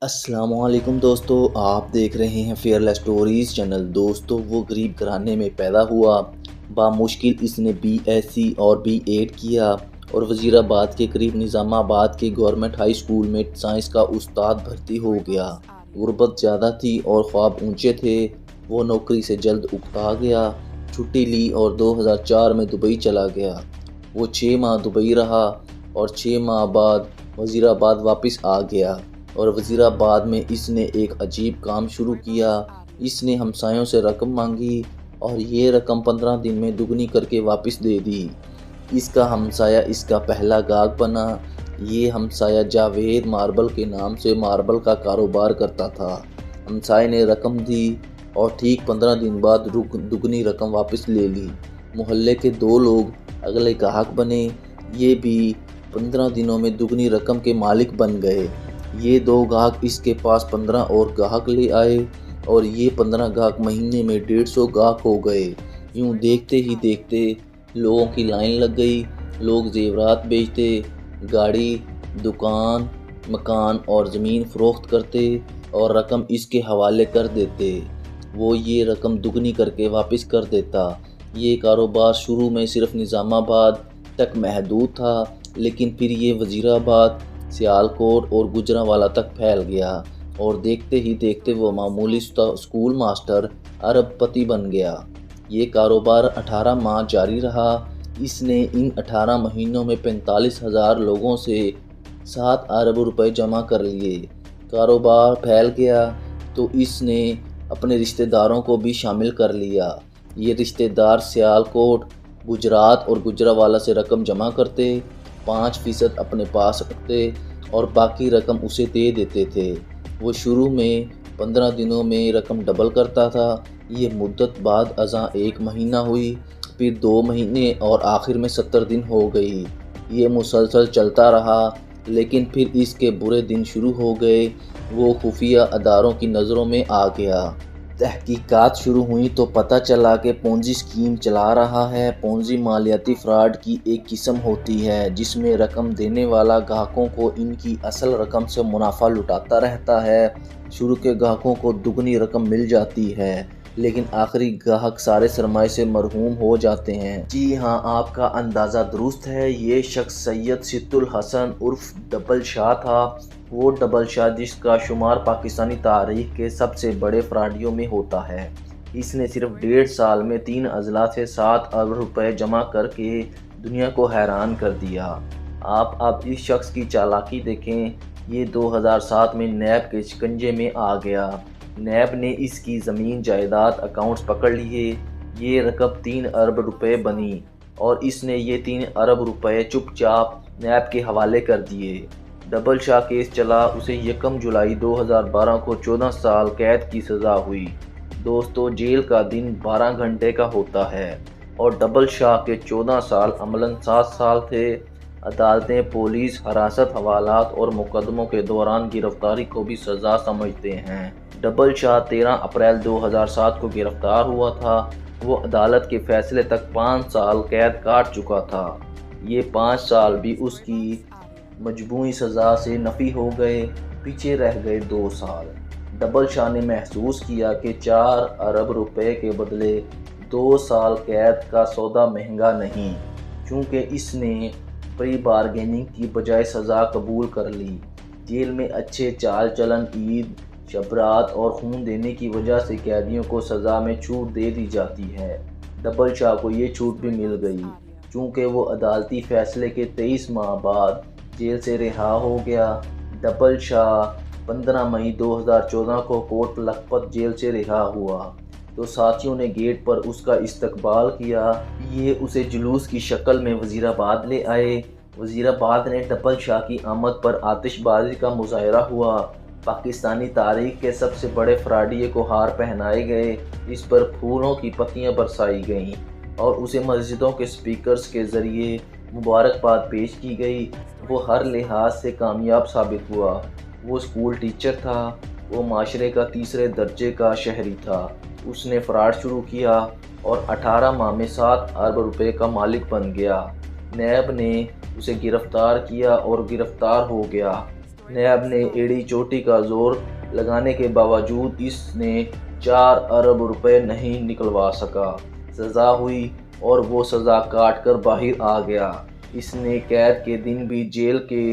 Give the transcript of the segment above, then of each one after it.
السلام علیکم دوستو، آپ دیکھ رہے ہیں فیئر لیس اسٹوریز چینل۔ دوستو، وہ غریب گھرانے میں پیدا ہوا، بامشکل اس نے BSc اور B.Ed کیا اور وزیر آباد کے قریب نظام آباد کے گورنمنٹ ہائی اسکول میں سائنس کا استاد بھرتی ہو گیا۔ غربت زیادہ تھی اور خواب اونچے تھے۔ وہ نوکری سے جلد اکتا گیا، چھٹی لی اور 2004 میں دبئی چلا گیا۔ وہ 6 ماہ دبئی رہا اور 6 ماہ بعد وزیر آباد واپس آ گیا اور وزیر آباد میں اس نے ایک عجیب کام شروع کیا۔ اس نے ہمسایوں سے رقم مانگی اور یہ رقم 15 دن میں دگنی کر کے واپس دے دی۔ اس کا ہمسایہ اس کا پہلا گاہک بنا۔ یہ ہمسایہ جاوید ماربل کے نام سے ماربل کا کاروبار کرتا تھا۔ ہمسائے نے رقم دی اور ٹھیک 15 دن بعد دگنی رقم واپس لے لی۔ محلے کے 2 لوگ اگلے گاہک بنے۔ یہ بھی 15 دنوں میں دگنی رقم کے مالک بن گئے۔ یہ 2 گاہک اس کے پاس 15 اور گاہک لے آئے اور یہ 15 گاہک مہینے میں 150 گاہک ہو گئے۔ یوں دیکھتے ہی دیکھتے لوگوں کی لائن لگ گئی۔ لوگ زیورات بیچتے، گاڑی، دکان، مکان اور زمین فروخت کرتے اور رقم اس کے حوالے کر دیتے۔ وہ یہ رقم دگنی کر کے واپس کر دیتا۔ یہ کاروبار شروع میں صرف نظام آباد تک محدود تھا، لیکن پھر یہ وزیر آباد، سیالکوٹ اور گوجرانوالہ تک پھیل گیا اور دیکھتے ہی دیکھتے وہ معمولی اسکول ماسٹر ارب پتی بن گیا۔ یہ کاروبار 18 ماہ جاری رہا۔ اس نے ان 18 مہینوں میں 45,000 لوگوں سے 7 ارب روپے جمع کر لیے۔ کاروبار پھیل گیا تو اس نے اپنے رشتہ داروں کو بھی شامل کر لیا۔ یہ رشتہ دار سیالکوٹ، گجرات اور گوجرانوالہ سے رقم جمع کرتے، 5% اپنے پاس رکھتے اور باقی رقم اسے دے دیتے تھے۔ وہ شروع میں 15 دنوں میں رقم ڈبل کرتا تھا۔ یہ مدت بعد ازاں 1 مہینہ ہوئی، پھر 2 مہینے اور آخر میں 70 دن ہو گئی۔ یہ مسلسل چلتا رہا، لیکن پھر اس کے برے دن شروع ہو گئے۔ وہ خفیہ اداروں کی نظروں میں آ گیا۔ تحقیقات شروع ہوئیں تو پتہ چلا کہ پونزی اسکیم چلا رہا ہے۔ پونزی مالیاتی فراڈ کی ایک قسم ہوتی ہے جس میں رقم دینے والا گاہکوں کو ان کی اصل رقم سے منافع لٹاتا رہتا ہے۔ شروع کے گاہکوں کو دگنی رقم مل جاتی ہے، لیکن آخری گاہک سارے سرمایے سے محروم ہو جاتے ہیں۔ جی ہاں، آپ کا اندازہ درست ہے۔ یہ شخص سید ست الحسن عرف ڈبل شاہ تھا۔ وہ ڈبل شاہ جس کا شمار پاکستانی تاریخ کے سب سے بڑے فراڈیوں میں ہوتا ہے۔ اس نے صرف 1.5 سال میں 3 اضلاع سے 7 ارب روپے جمع کر کے دنیا کو حیران کر دیا۔ آپ اب اس شخص کی چالاکی دیکھیں۔ یہ 2007 میں نیب کے شکنجے میں آ گیا۔ نیب نے اس کی زمین جائیداد اکاؤنٹس پکڑ لیے۔ یہ رقم 3 ارب روپے بنی اور اس نے یہ 3 ارب روپے چپ چاپ نیب کے حوالے کر دیے۔ ڈبل شاہ کیس چلا۔ اسے 1 جولائی 2012 کو 14 سال قید کی سزا ہوئی۔ دوستو، جیل کا دن 12 گھنٹے کا ہوتا ہے اور ڈبل شاہ کے 14 سال عملاً 7 سال تھے۔ عدالتیں پولیس حراست حوالات اور مقدموں کے دوران گرفتاری کو بھی سزا سمجھتے ہیں۔ ڈبل شاہ 13 اپریل 2007 کو گرفتار ہوا تھا۔ وہ عدالت کے فیصلے تک 5 سال قید کاٹ چکا تھا۔ یہ 5 سال بھی اس کی مجموعی سزا سے نفی ہو گئے۔ پیچھے رہ گئے 2 سال۔ ڈبل شاہ نے محسوس کیا کہ 4 ارب روپے کے بدلے 2 سال قید کا سودا مہنگا نہیں۔ چونکہ اس نے پری بارگیننگ کی بجائے سزا قبول کر لی۔ جیل میں اچھے چال چلن، عید، شبرات اور خون دینے کی وجہ سے قیدیوں کو سزا میں چھوٹ دے دی جاتی ہے۔ ڈبل شاہ کو یہ چھوٹ بھی مل گئی، چونکہ وہ عدالتی فیصلے کے 23 ماہ بعد جیل سے رہا ہو گیا۔ ڈبل شاہ 15 مئی 2014 کو کوٹ لکھپت جیل سے رہا ہوا تو ساتھیوں نے گیٹ پر اس کا استقبال کیا۔ یہ اسے جلوس کی شکل میں وزیر آباد لے آئے۔ وزیر آباد نے ڈبل شاہ کی آمد پر آتش بازی کا مظاہرہ ہوا۔ پاکستانی تاریخ کے سب سے بڑے فراڈیے کو ہار پہنائے گئے، اس پر پھولوں کی پتیاں برسائی گئیں اور اسے مسجدوں کے اسپیکرز کے ذریعے مبارکباد پیش کی گئی۔ وہ ہر لحاظ سے کامیاب ثابت ہوا۔ وہ اسکول ٹیچر تھا۔ وہ معاشرے کا 3 درجے کا شہری تھا۔ اس نے فراڈ شروع کیا اور 18 ماہ میں 7 ارب روپے کا مالک بن گیا۔ نیب نے اسے گرفتار کیا اور گرفتار ہو گیا۔ نیب نے ایڑی چوٹی کا زور لگانے کے باوجود اس نے 4 ارب روپے نہیں نکلوا سکا۔ سزا ہوئی اور وہ سزا کاٹ کر باہر آ گیا۔ اس نے قید کے دن بھی جیل کے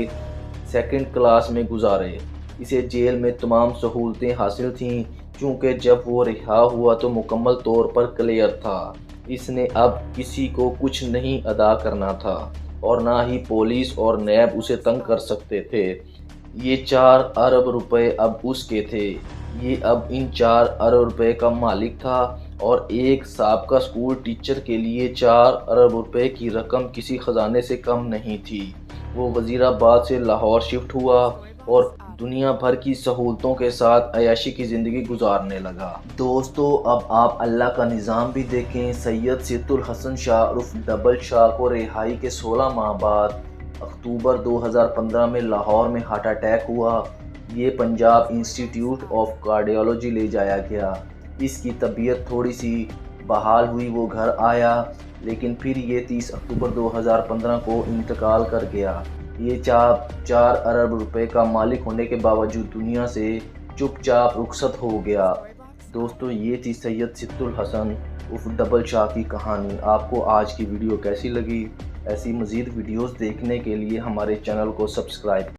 2nd کلاس میں گزارے۔ اسے جیل میں تمام سہولتیں حاصل تھیں، چونکہ جب وہ رہا ہوا تو مکمل طور پر کلیئر تھا۔ اس نے اب کسی کو کچھ نہیں ادا کرنا تھا اور نہ ہی پولیس اور نیب اسے تنگ کر سکتے تھے۔ یہ 4 ارب روپے اب اس کے تھے۔ یہ اب ان 4 ارب روپے کا مالک تھا اور ایک سابقہ اسکول ٹیچر کے لیے 4 ارب روپے کی رقم کسی خزانے سے کم نہیں تھی۔ وہ وزیر آباد سے لاہور شفٹ ہوا اور دنیا بھر کی سہولتوں کے ساتھ عیاشی کی زندگی گزارنے لگا۔ دوستو، اب آپ اللہ کا نظام بھی دیکھیں۔ سید صدق الحسن شاہ عرف ڈبل شاہ کو رہائی کے 16 ماہ بعد اکتوبر 2015 میں لاہور میں ہارٹ اٹیک ہوا۔ یہ پنجاب انسٹی ٹیوٹ آف کارڈیالوجی لے جایا گیا۔ اس کی طبیعت تھوڑی سی بحال ہوئی، وہ گھر آیا، لیکن پھر یہ 30 اکتوبر 2015 کو انتقال کر گیا۔ یہ 4 ارب روپے کا مالک ہونے کے باوجود دنیا سے چپ چاپ رخصت ہو گیا۔ دوستو، یہ تھی سید صدق الحسن عرف ڈبل شاہ کی کہانی۔ آپ کو آج کی ویڈیو کیسی لگی؟ ایسی مزید ویڈیوز دیکھنے کے لیے ہمارے چینل کو سبسکرائب